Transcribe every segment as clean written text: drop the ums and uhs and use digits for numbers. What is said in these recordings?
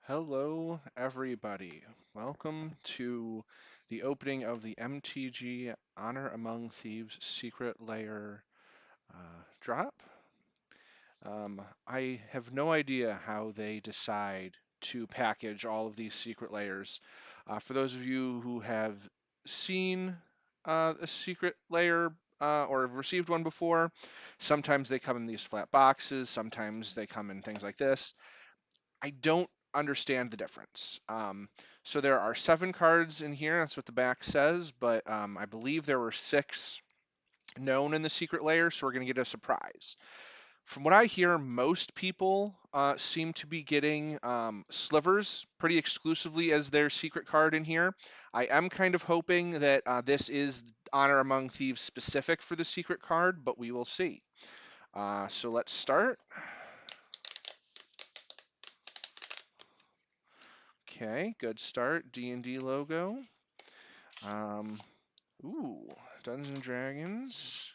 Hello, everybody. Welcome to the opening of the MTG Honor Among Thieves Secret Lair drop. I have no idea how they decide to package all of these secret layers. For those of you who have seen a secret layer or have received one before, sometimes they come in these flat boxes, sometimes they come in things like this. I don't understand the difference. So there are 7 cards in here. That's what the back says, but I believe there were 6 known in the secret layer, so we're going to get a surprise. From what I hear, most people seem to be getting slivers pretty exclusively as their secret card in here. I am kind of hoping that this is Honor Among Thieves specific for the secret card, but we will see. So let's start. Okay, good start. D&D logo. Um, ooh, Dungeons and Dragons,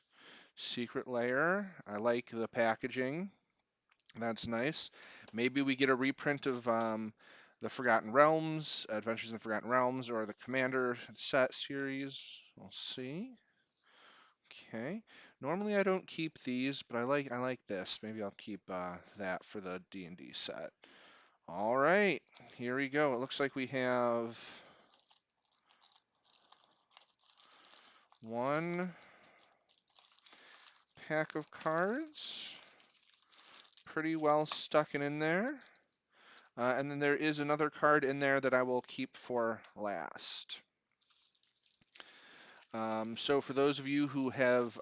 Secret Lair. I like the packaging. That's nice. Maybe we get a reprint of the Forgotten Realms, Adventures in the Forgotten Realms, or the Commander set series. We'll see. Okay. Normally I don't keep these, but I like this. Maybe I'll keep that for the D&D set. All right, here we go. It looks like we have one pack of cards, pretty well stuck in there. And then there is another card in there that I will keep for last. So for those of you who have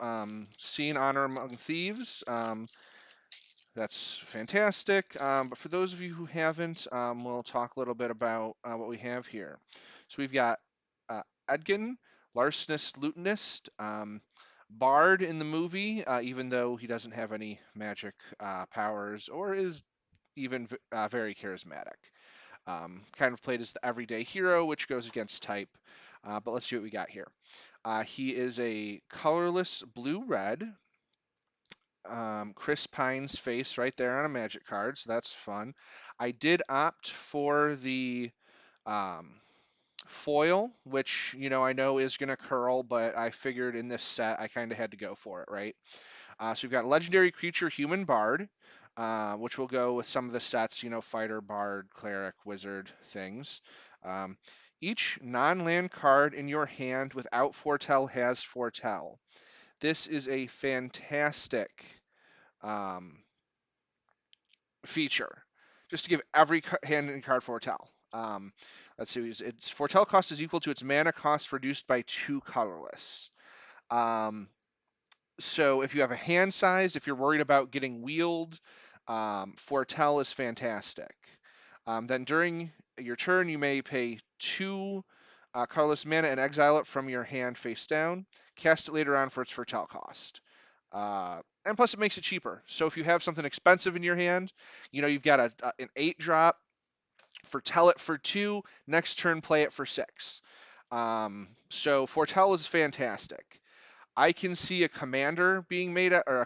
seen Honor Among Thieves, that's fantastic. But for those of you who haven't, we'll talk a little bit about what we have here. So we've got Edgin, Larcenist, Lutenist, Bard in the movie, even though he doesn't have any magic powers or is even very charismatic. Kind of played as the everyday hero, which goes against type. But let's see what we got here. He is a colorless blue-red. Chris Pine's face right there on a magic card, so that's fun. I did opt for the um, foil, which I know is going to curl, but I figured in this set I kind of had to go for it, right? So we've got legendary creature, human bard, which will go with some of the sets, fighter, bard, cleric, wizard things. Um, each non-land card in your hand without foretell has foretell. This is a fantastic um, feature, just to give every hand and card foretell. Let's see, its foretell cost is equal to its mana cost reduced by 2 colorless. Um, so if you have a hand size, if you're worried about getting wheeled, foretell is fantastic. Then during your turn, you may pay 2 colorless mana and exile it from your hand face down. Cast it later on for its foretell cost. And plus, it makes it cheaper. So if you have something expensive in your hand, you've got an 8-drop, foretell it for 2, next turn play it for 6. So foretell is fantastic. I can see a commander being made a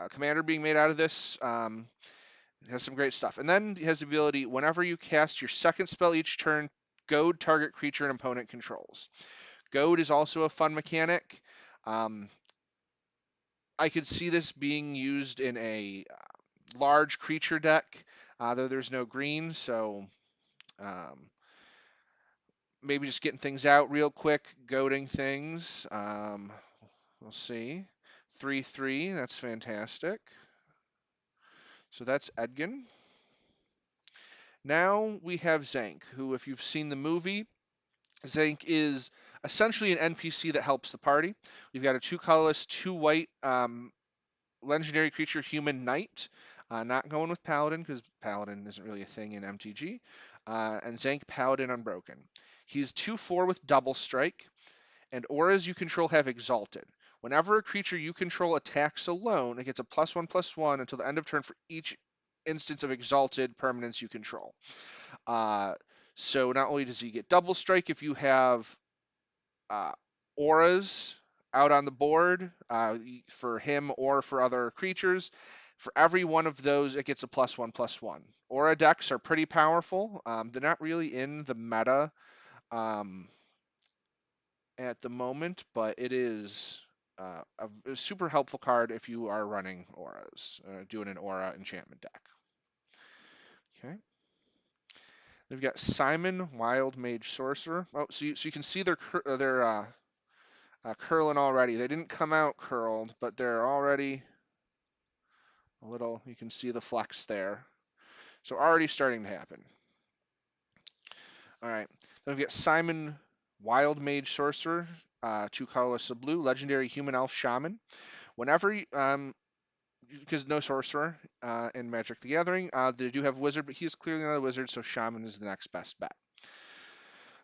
commander being made out of this. It has some great stuff, and then it has the ability whenever you cast your second spell each turn, goad target creature and opponent controls. Goad is also a fun mechanic. Um, I could see this being used in a large creature deck, though there's no green, so um, maybe just getting things out real quick, goading things. We'll see. 3/3, that's fantastic. So that's Edgin. Now we have Zank, who, if you've seen the movie, Zank is essentially an NPC that helps the party. We've got a 2 colorless, 2 white legendary creature, human knight. Not going with Paladin because Paladin isn't really a thing in MTG. And Zank Paladin Unbroken. He's 2/4 with double strike, and auras you control have exalted. Whenever a creature you control attacks alone, it gets a +1/+1 until the end of turn for each instance of exalted permanence you control. Uh, so not only does he get double strike if you have uh, auras out on the board for him or for other creatures. For every one of those, it gets a +1/+1. Aura decks are pretty powerful. They're not really in the meta um, at the moment, but it is a super helpful card if you are running auras, doing an aura enchantment deck. Okay. They've got Simon, Wild Mage Sorcerer. Oh, so you can see they're curling already. They didn't come out curled, but they're already a little. You can see the flex there. So already starting to happen. All right. Then we've got Simon, Wild Mage Sorcerer, 2 colorless of blue, Legendary Human Elf Shaman. Whenever, because no sorcerer in Magic the Gathering, they do have Wizard, but he's clearly not a wizard, so Shaman is the next best bet.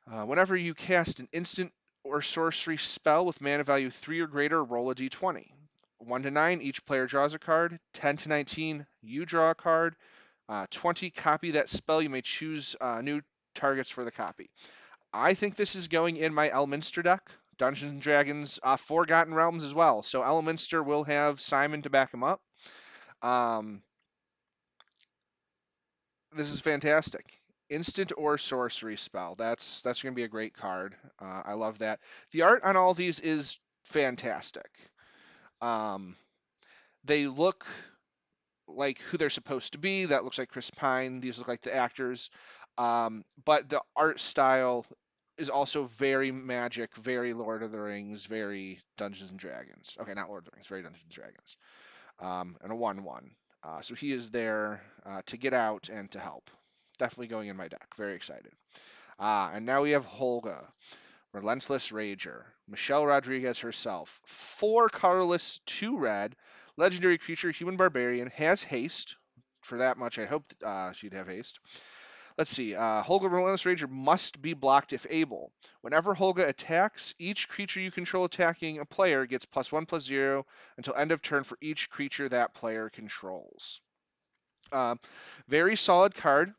Whenever you cast an instant or sorcery spell with mana value 3 or greater, roll a d20. 1 to 9, each player draws a card. 10 to 19, you draw a card. 20, copy that spell. You may choose new targets for the copy. I think this is going in my Elminster deck. Dungeons and Dragons, Forgotten Realms as well. So Elminster will have Simon to back him up. This is fantastic. Instant or sorcery spell. That's going to be a great card. I love that. The art on all these is fantastic. Um, they look like who they're supposed to be. That looks like Chris Pine. These look like the actors. But the art style is also very Magic, very Lord of the Rings, very Dungeons and Dragons. Okay, not Lord of the Rings, very Dungeons and Dragons. And a 1/1. So he is there to get out and to help. Definitely going in my deck. Very excited. And now we have Holga, Relentless Rager, Michelle Rodriguez herself. 4 colorless, 2 red, legendary creature, human barbarian, has haste. For that much, I hope she'd have haste. Let's see. Holga Relentless Rager must be blocked if able. Whenever Holga attacks, each creature you control attacking a player gets +1/+0 until end of turn for each creature that player controls. Very solid card.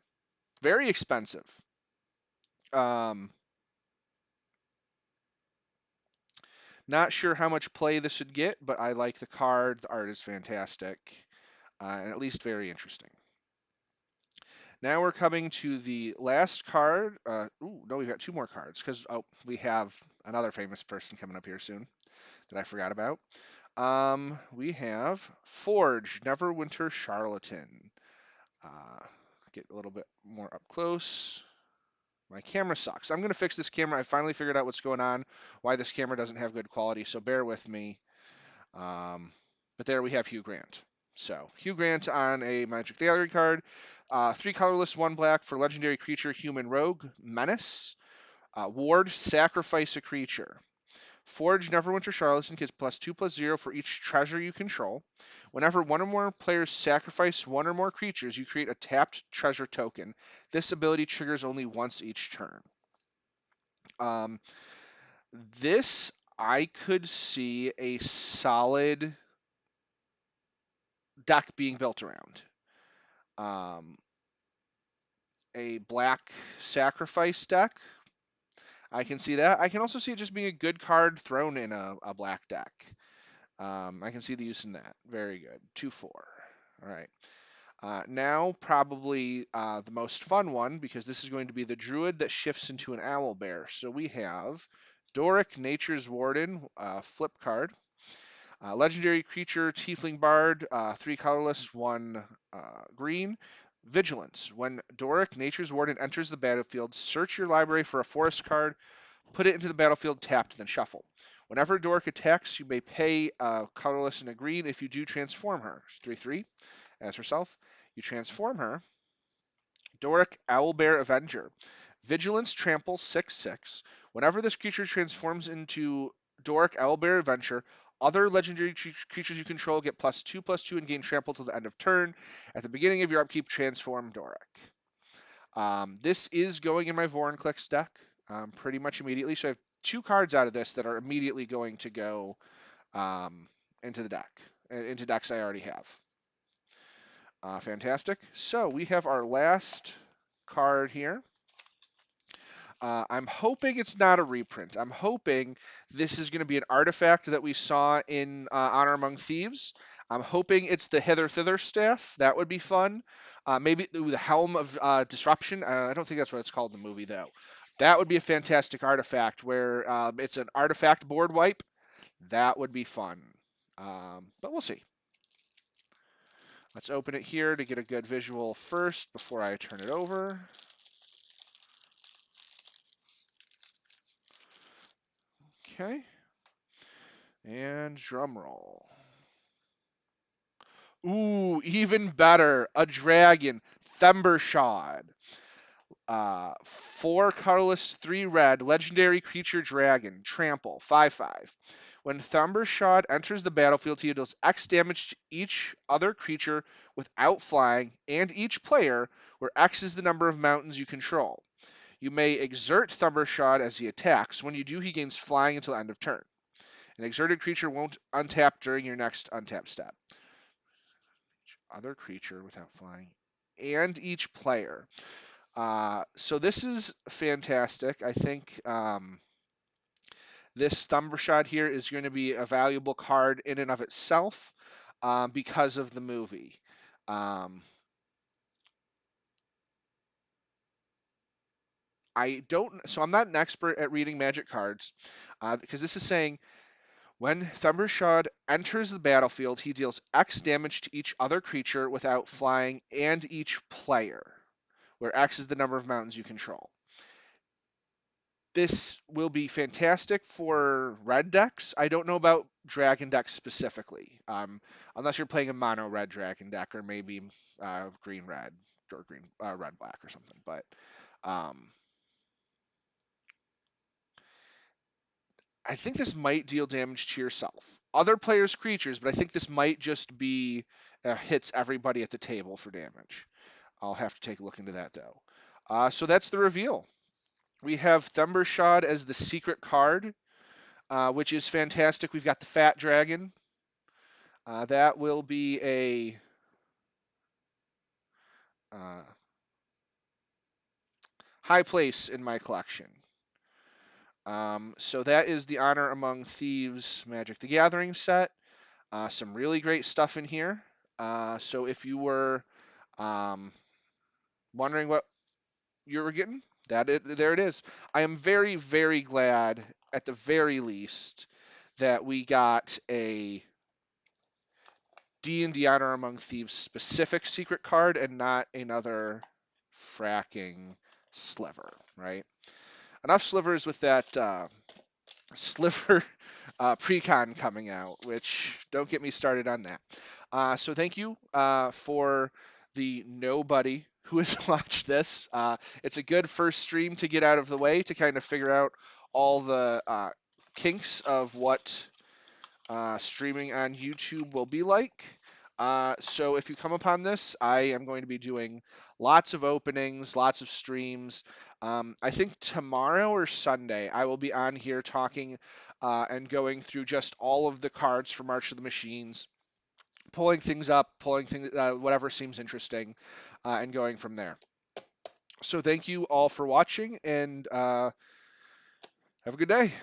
Very expensive. Not sure how much play this should get, but I like the card. The art is fantastic, and at least very interesting. Now we're coming to the last card. No, we've got 2 more cards because we have another famous person coming up here soon that I forgot about. We have Forge, Neverwinter Charlatan. Get a little bit more up close. My camera sucks. I'm going to fix this camera. I finally figured out what's going on, why this camera doesn't have good quality, so bear with me. But there we have Hugh Grant. So, Hugh Grant on a Magic the Gathering card. 3 colorless, 1 black for legendary creature, human rogue, menace. Ward, sacrifice a creature. Forge Neverwinter Charlatan gets +2/+0 for each treasure you control. Whenever one or more players sacrifice 1 or more creatures, you create a tapped treasure token. This ability triggers only once each turn. Um, this I could see a solid deck being built around. Um, a black sacrifice deck. I can see that. I can also see it just being a good card thrown in a black deck. I can see the use in that. Very good. 2/4. All right. Now, probably the most fun one, because this is going to be the Druid that shifts into an Owlbear. So we have Doric, Nature's Warden, flip card. Legendary creature, Tiefling Bard, 3 colorless, 1 green. Vigilance. When Doric, Nature's Warden, enters the battlefield, search your library for a forest card, put it into the battlefield tapped, then shuffle. Whenever Doric attacks, you may pay a colorless and a green. If you do, transform her. 3/3 as herself. You transform her. Doric Owlbear Avenger. Vigilance Trample 6/6. Whenever this creature transforms into Doric Owlbear Avenger, other legendary creatures you control get +2/+2 and gain trample till the end of turn. At the beginning of your upkeep, transform Doric. This is going in my Vorinclex deck pretty much immediately. So I have 2 cards out of this that are immediately going to go into the deck, into decks I already have. Fantastic. So we have our last card here. I'm hoping it's not a reprint. I'm hoping this is going to be an artifact that we saw in Honor Among Thieves. I'm hoping it's the Hither Thither staff. That would be fun. Maybe the Helm of Disruption. I don't think that's what it's called in the movie, though. That would be a fantastic artifact where it's an artifact board wipe. That would be fun. But we'll see. Let's open it here to get a good visual first before I turn it over. Okay. And drum roll. Ooh, even better. A dragon. Thembershad. 4 colorless, 3 red, legendary creature dragon. Trample. 5/5. When Thembershad enters the battlefield, he deals X damage to each other creature without flying, and each player, where X is the number of mountains you control. You may exert Thembershad as he attacks. When you do, he gains flying until end of turn. An exerted creature won't untap during your next untap step. Other creature without flying, and each player. So this is fantastic. I think this Thumbershot here is going to be a valuable card in and of itself because of the movie. So I'm not an expert at reading Magic cards because this is saying when Thundershot enters the battlefield, he deals X damage to each other creature without flying and each player, where X is the number of mountains you control. This will be fantastic for red decks. I don't know about dragon decks specifically, unless you're playing a mono red dragon deck or maybe green red or green red black or something. But um, I think this might deal damage to yourself, other players' creatures, but I think this might just be hits everybody at the table for damage. I'll have to take a look into that though. So that's the reveal. We have Thumbershod as the secret card, which is fantastic. We've got the Fat Dragon. That will be a uh, high place in my collection. So that is the Honor Among Thieves Magic the Gathering set. Some really great stuff in here. So if you were um, wondering what you were getting, there it is. I am very, very glad, at the very least, that we got a D&D Honor Among Thieves specific secret card and not another fracking sliver, right? Enough slivers with that sliver precon coming out, which don't get me started on that. So thank you for the nobody who has watched this. It's a good first stream to get out of the way to kind of figure out all the kinks of what streaming on YouTube will be like. So if you come upon this, I am going to be doing lots of openings, lots of streams. I think tomorrow or Sunday I will be on here talking and going through just all of the cards for March of the Machines, pulling things up, pulling things, whatever seems interesting, and going from there. So thank you all for watching, and have a good day.